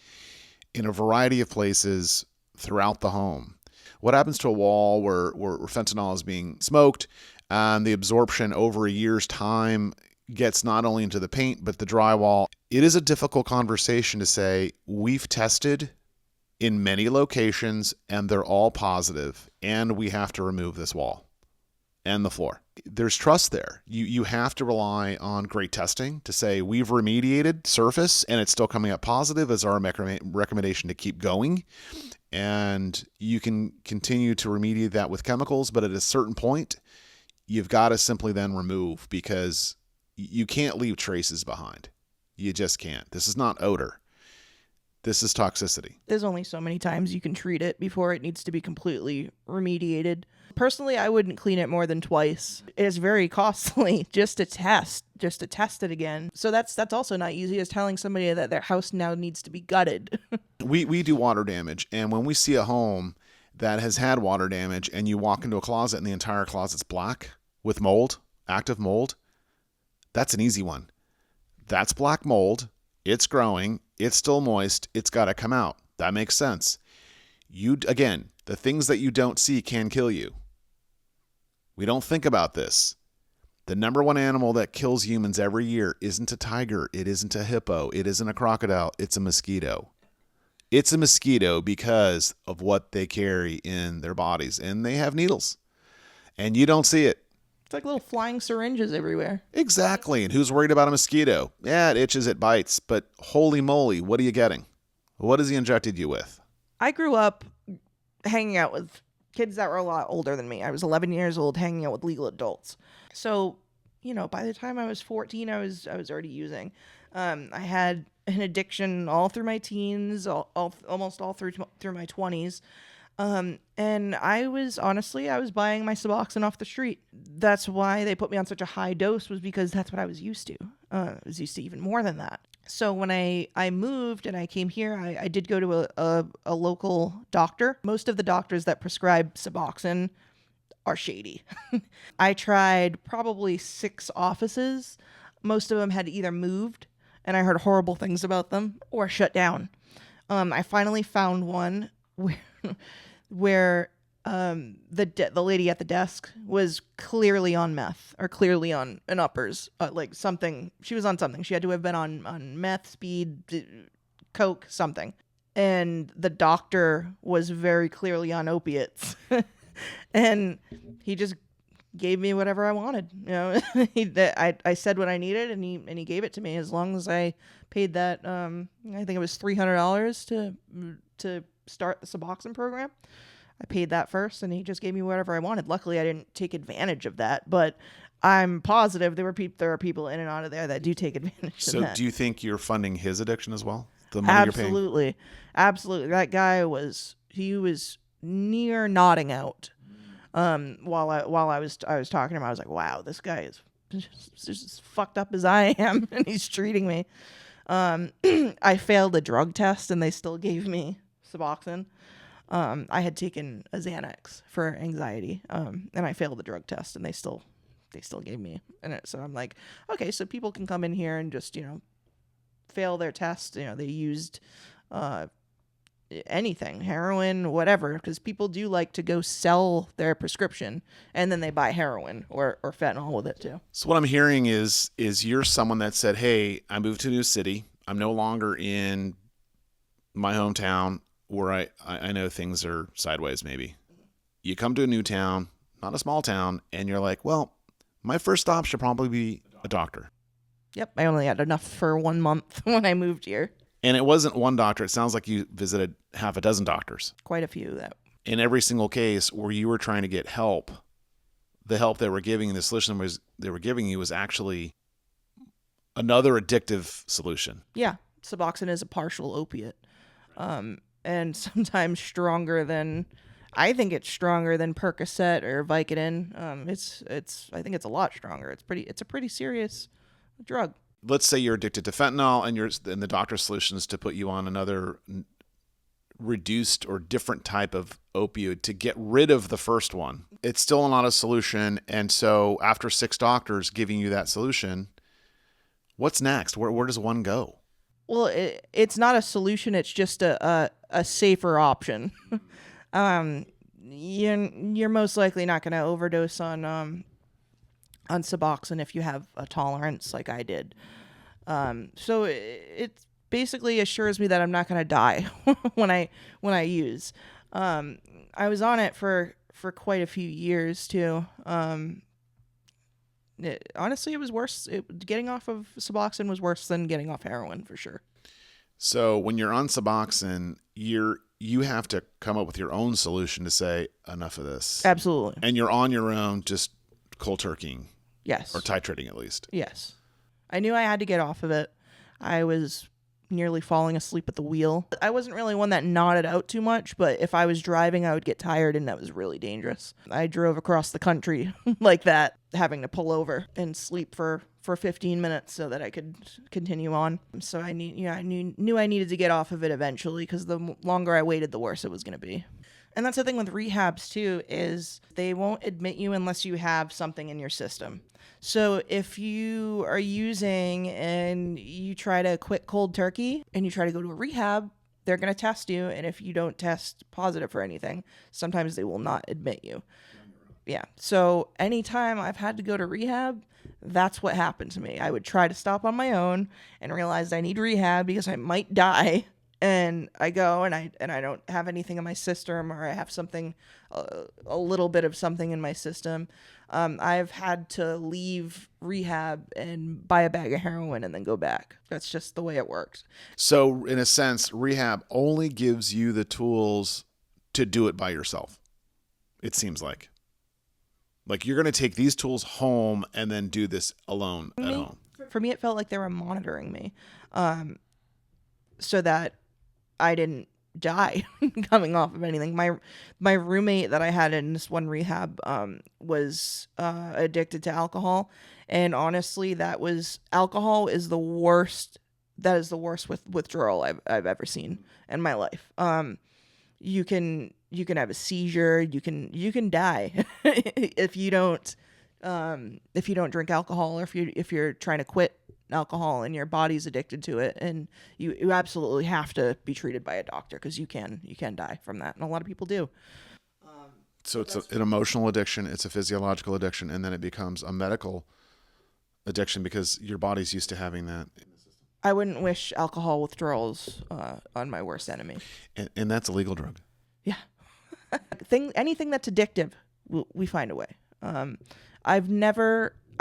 in a variety of places throughout the home. What happens to a wall where fentanyl is being smoked, and the absorption over a year's time gets not only into the paint, but the drywall. It is a difficult conversation to say, we've tested in many locations and they're all positive, and we have to remove this wall and the floor. There's trust there. You have to rely on great testing to say, we've remediated surface and it's still coming up positive, as our recommendation to keep going. And you can continue to remediate that with chemicals, but at a certain point, you've got to simply then remove, because you can't leave traces behind. You just can't. This is not odor. This is toxicity. There's only so many times you can treat it before it needs to be completely remediated. Personally, I wouldn't clean it more than twice. It is very costly just to test it again. So that's also not easy, as telling somebody that their house now needs to be gutted. We do water damage, and when we see a home that has had water damage and you walk into a closet and the entire closet's black with mold, active mold, that's an easy one. That's black mold. It's growing. It's still moist. It's got to come out. That makes sense. Again, the things that you don't see can kill you. We don't think about this. The number one animal that kills humans every year isn't a tiger. It isn't a hippo. It isn't a crocodile. It's a mosquito. It's a mosquito because of what they carry in their bodies, and they have needles, and you don't see it. It's like little flying syringes everywhere. Exactly. And who's worried about a mosquito? Yeah, it itches, it bites, but holy moly, what are you getting? What has he injected you with? I grew up hanging out with kids that were a lot older than me. I was 11 years old hanging out with legal adults. So, by the time I was 14, I was already using. I had an addiction all through my teens, almost all through my 20s. And I was buying my Suboxone off the street. That's why they put me on such a high dose, was because that's what I was used to. I was used to even more than that. So when I moved and I came here, I did go to a local doctor. Most of the doctors that prescribe Suboxone are shady. I tried probably 6 offices. Most of them had either moved, and I heard horrible things about them, or shut down. I finally found one where the lady at the desk was clearly on meth, or clearly on an uppers, like something. She was on something. She had to have been on meth, speed, coke, something. And the doctor was very clearly on opiates. And he just gave me whatever I wanted. I said what I needed, and he gave it to me, as long as I paid that. I think it was $300 to start the Suboxone program. I paid that first, and he just gave me whatever I wanted. Luckily, I didn't take advantage of that, but I'm positive there are people in and out of there that do take advantage of that. So do you think you're funding his addiction as well? The money you're paying? Absolutely. That guy was near nodding out. While I was talking to him, I was like, wow, this guy is just as fucked up as I am, and he's treating me. I failed a drug test, and they still gave me Suboxone. I had taken a Xanax for anxiety, and I failed the drug test, and they still gave me it. So I'm like, okay, so people can come in here and just fail their test. They used anything, heroin, whatever, because people do like to go sell their prescription, and then they buy heroin or fentanyl with it too. So what I'm hearing is you're someone that said, hey, I moved to a new city. I'm no longer in my hometown where I know things are sideways maybe. You come to a new town, not a small town, and you're like, well, my first stop should probably be a doctor. Yep, I only had enough for 1 month when I moved here. And it wasn't one doctor. It sounds like you visited half a dozen doctors. Quite a few. That in every single case where you were trying to get help, the help they were giving, the solution they were giving you was actually another addictive solution. Yeah, Suboxone is a partial opiate, and sometimes stronger than. I think it's stronger than Percocet or Vicodin. I think it's a lot stronger. It's a pretty serious drug. Let's say you're addicted to fentanyl, and the doctor's solution is to put you on another reduced or different type of opioid to get rid of the first one. It's still not a solution. And so after 6 doctors giving you that solution, what's next? Where does one go? Well, it's not a solution. It's just a safer option. You're most likely not going to overdose on Suboxone if you have a tolerance like I did. So it basically assures me that I'm not going to die when I use. I was on it for quite a few years too. Honestly, it was worse. Getting off of Suboxone was worse than getting off heroin for sure. So when you're on Suboxone, you have to come up with your own solution to say enough of this. Absolutely. And you're on your own, just cold turkeying. Yes. Or titrating at least. Yes. I knew I had to get off of it. I was nearly falling asleep at the wheel. I wasn't really one that nodded out too much, but if I was driving, I would get tired, and that was really dangerous. I drove across the country like that, having to pull over and sleep for 15 minutes so that I could continue on. So I knew I needed to get off of it eventually, because the longer I waited, the worse it was going to be. And that's the thing with rehabs too, is they won't admit you unless you have something in your system. So if you are using and you try to quit cold turkey and you try to go to a rehab, they're going to test you. And if you don't test positive for anything, sometimes they will not admit you. Yeah. So anytime I've had to go to rehab, that's what happened to me. I would try to stop on my own and realize I need rehab because I might die. And I go and I don't have anything in my system, or I have something, a little bit of something in my system. I've had to leave rehab and buy a bag of heroin and then go back. That's just the way it works. So in a sense, rehab only gives you the tools to do it by yourself. It seems like you're going to take these tools home and then do this alone at home. For me, it felt like they were monitoring me, so that I didn't die coming off of anything. My roommate that I had in this one rehab was addicted to alcohol, and honestly, alcohol is the worst. That is the worst withdrawal I've ever seen in my life. You can have a seizure. You can die if you don't drink alcohol, or if you're trying to quit alcohol and your body's addicted to it, and you absolutely have to be treated by a doctor, because you can die from that, and a lot of people do. So it's an emotional addiction, it's a physiological addiction, and then it becomes a medical addiction because your body's used to having that. I wouldn't wish alcohol withdrawals on my worst enemy. And that's a legal drug. Yeah. Anything that's addictive, we find a way.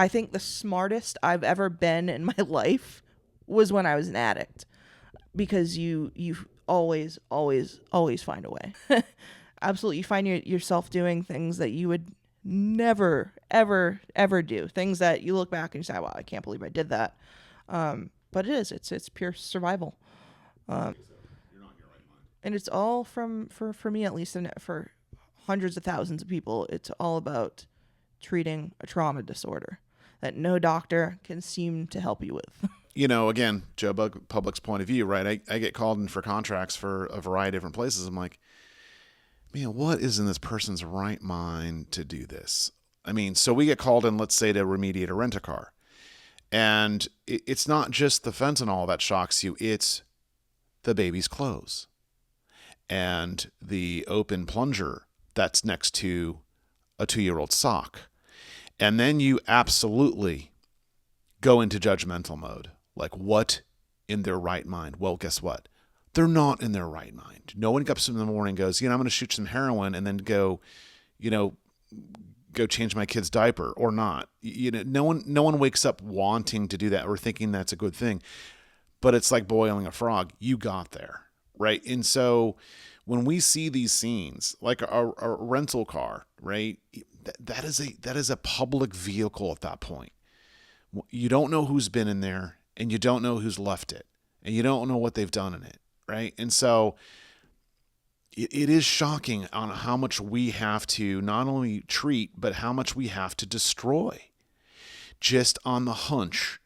I think the smartest I've ever been in my life was when I was an addict, because you always find a way. Absolutely. You find yourself doing things that you would never, ever, ever do. Things that you look back and you say, wow, I can't believe I did that. But it's pure survival. You're not in your right mind. And it's all for me, at least, and for hundreds of thousands of people, it's all about treating a trauma disorder that no doctor can seem to help you with. Again, Joe Public's point of view, right? I get called in for contracts for a variety of different places. I'm like, man, what is in this person's right mind to do this? I mean, so we get called in, let's say, to remediate a rent-a-car. And it's not just the fentanyl that shocks you. It's the baby's clothes and the open plunger that's next to a 2-year-old sock. And then you absolutely go into judgmental mode. Like, what in their right mind? Well, guess what? They're not in their right mind. No one gets up in the morning and goes, I'm going to shoot some heroin and then go change my kid's diaper, or not. No one wakes up wanting to do that or thinking that's a good thing. But it's like boiling a frog. You got there, right? And so when we see these scenes, like a rental car, right? That is a public vehicle at that point. You don't know who's been in there, and you don't know who's left it, and you don't know what they've done in it, right? And so it is shocking on how much we have to not only treat, but how much we have to destroy just on the hunch.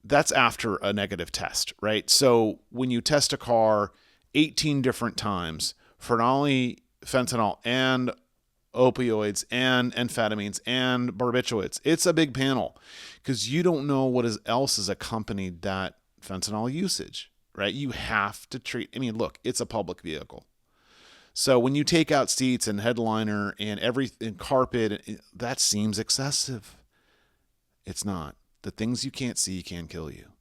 That's after a negative test, right? So when you test a car 18 different times for not only fentanyl and opioids and amphetamines and barbiturates, it's a big panel, because you don't know what else has accompanied that fentanyl usage. Right? You have to treat, look, it's a public vehicle. So when you take out seats and headliner and everything, carpet, that seems excessive. It's not. The things you can't see can kill you.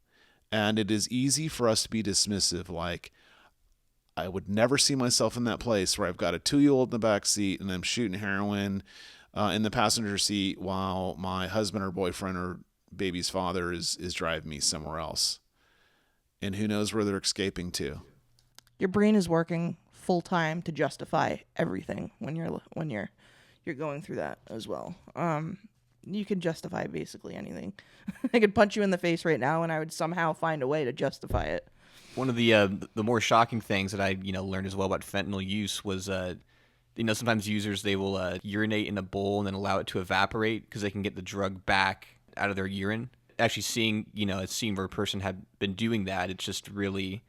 And it is easy for us to be dismissive, like, I would never see myself in that place where I've got a 2-year-old in the back seat and I'm shooting heroin in the passenger seat while my husband or boyfriend or baby's father is driving me somewhere else. And who knows where they're escaping to. Your brain is working full time to justify everything when you're going through that as well. You can justify basically anything. I could punch you in the face right now, and I would somehow find a way to justify it. One of the more shocking things that I learned as well about fentanyl use was sometimes users, they will urinate in a bowl and then allow it to evaporate because they can get the drug back out of their urine. Actually seeing a scene where a person had been doing that, it just really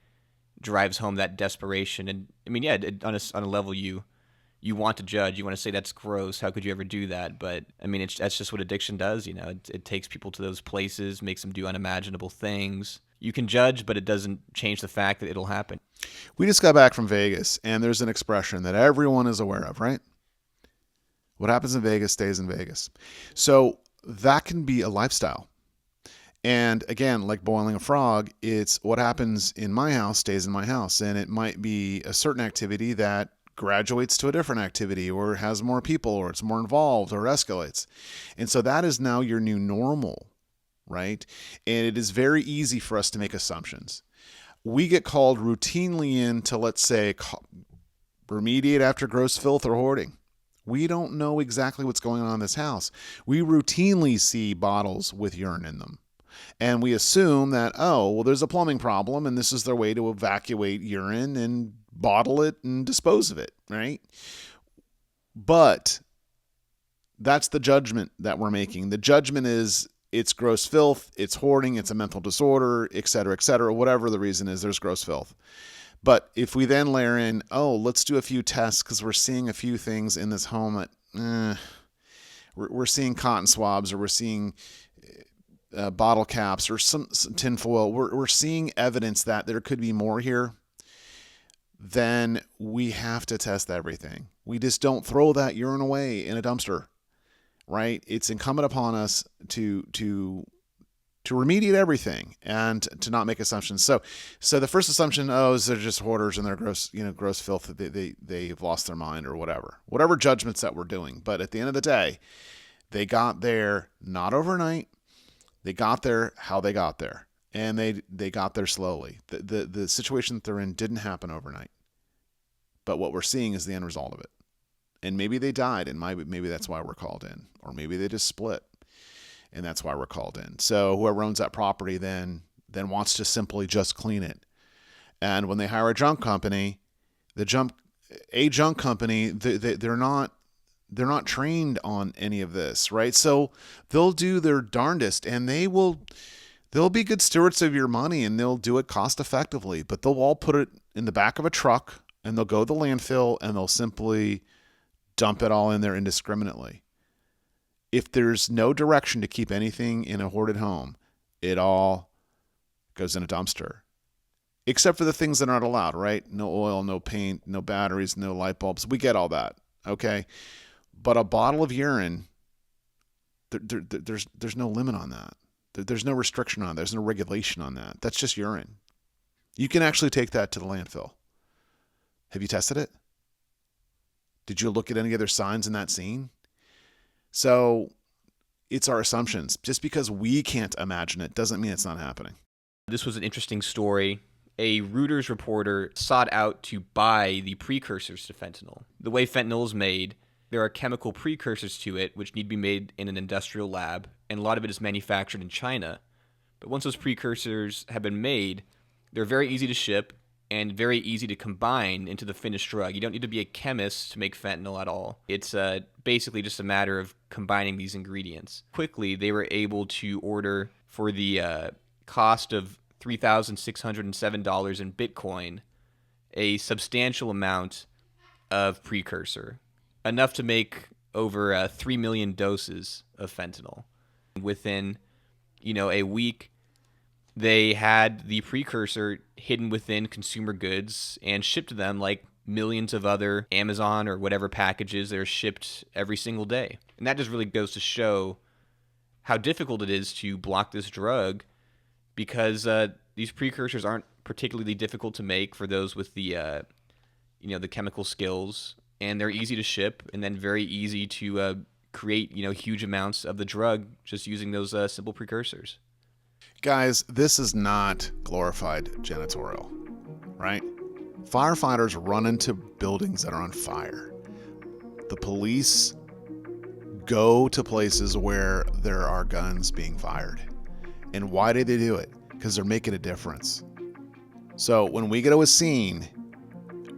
drives home that desperation. And on a level you want to judge, you want to say that's gross, how could you ever do that? But that's just what addiction does. It takes people to those places, makes them do unimaginable things. You can judge, but it doesn't change the fact that it'll happen. We just got back from Vegas, and there's an expression that everyone is aware of, right? What happens in Vegas stays in Vegas. So that can be a lifestyle. And again, like boiling a frog, it's what happens in my house stays in my house. And it might be a certain activity that graduates to a different activity, or has more people, or it's more involved, or escalates. And so that is now your new normal, right? And it is very easy for us to make assumptions. We get called routinely in to, let's say, remediate after gross filth or hoarding. We don't know exactly what's going on in this house. We routinely see bottles with urine in them. And we assume that, oh, well, there's a plumbing problem, and this is their way to evacuate urine and bottle it and dispose of it, right? But that's the judgment that we're making. The judgment is it's gross filth, it's hoarding, it's a mental disorder, et cetera, whatever the reason is, there's gross filth. But if we then layer in, oh, let's do a few tests because we're seeing a few things in this home that we're seeing cotton swabs, or we're seeing bottle caps, or some tinfoil. We're seeing evidence that there could be more here. Then we have to test everything. We just don't throw that urine away in a dumpster, right? It's incumbent upon us to remediate everything and to not make assumptions. So the first assumption, is they're just hoarders and they're gross filth. They've lost their mind or whatever judgments that we're doing. But at the end of the day, they got there not overnight. They got there how they got there, and they got there slowly. The situation that they're in didn't happen overnight. But what we're seeing is the end result of it. And maybe they died, and maybe that's why we're called in, or maybe they just split, and that's why we're called in. So whoever owns that property then wants to simply just clean it. And when they hire a junk company, they're not trained on any of this, right? So they'll do their darndest, and they'll be good stewards of your money, and they'll do it cost effectively, but they'll all put it in the back of a truck, and they'll go to the landfill, and they'll simply dump it all in there indiscriminately. If there's no direction to keep anything in a hoarded home, it all goes in a dumpster. Except for the things that aren't allowed, right? No oil, no paint, no batteries, no light bulbs. We get all that, okay? But a bottle of urine, there's no limit on that. There's no restriction on that. There's no regulation on that. That's just urine. You can actually take that to the landfill. Have you tested it? Did you look at any other signs in that scene? So it's our assumptions. Just because we can't imagine it doesn't mean it's not happening. This was an interesting story. A Reuters reporter sought out to buy the precursors to fentanyl. The way fentanyl is made, there are chemical precursors to it which need to be made in an industrial lab, and a lot of it is manufactured in China. But once those precursors have been made, they're very easy to ship and very easy to combine into the finished drug. You don't need to be a chemist to make fentanyl at all. It's basically just a matter of combining these ingredients. Quickly, they were able to order for the cost of $3,607 in Bitcoin, a substantial amount of precursor, enough to make over 3 million doses of fentanyl. Within, a week, they had the precursor hidden within consumer goods and shipped to them like millions of other Amazon or whatever packages that are shipped every single day. And that just really goes to show how difficult it is to block this drug, because these precursors aren't particularly difficult to make for those with the chemical skills, and they're easy to ship and then very easy to create huge amounts of the drug just using those simple precursors. Guys, this is not glorified janitorial, right? Firefighters run into buildings that are on fire. The police go to places where there are guns being fired. And why do they do it? Because they're making a difference. So when we go to a scene,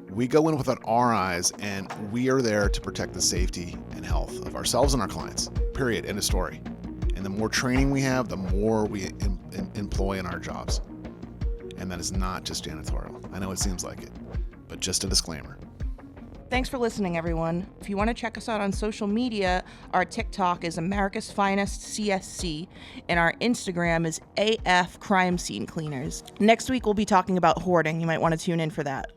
we go in with our eyes, and we are there to protect the safety and health of ourselves and our clients. Period. End of story. And the more training we have, the more we employ in our jobs. And that is not just janitorial. I know it seems like it, but just a disclaimer. Thanks for listening, everyone. If you want to check us out on social media, our TikTok is America's Finest CSC, and our Instagram is AF Crime Scene Cleaners. Next week, we'll be talking about hoarding. You might want to tune in for that.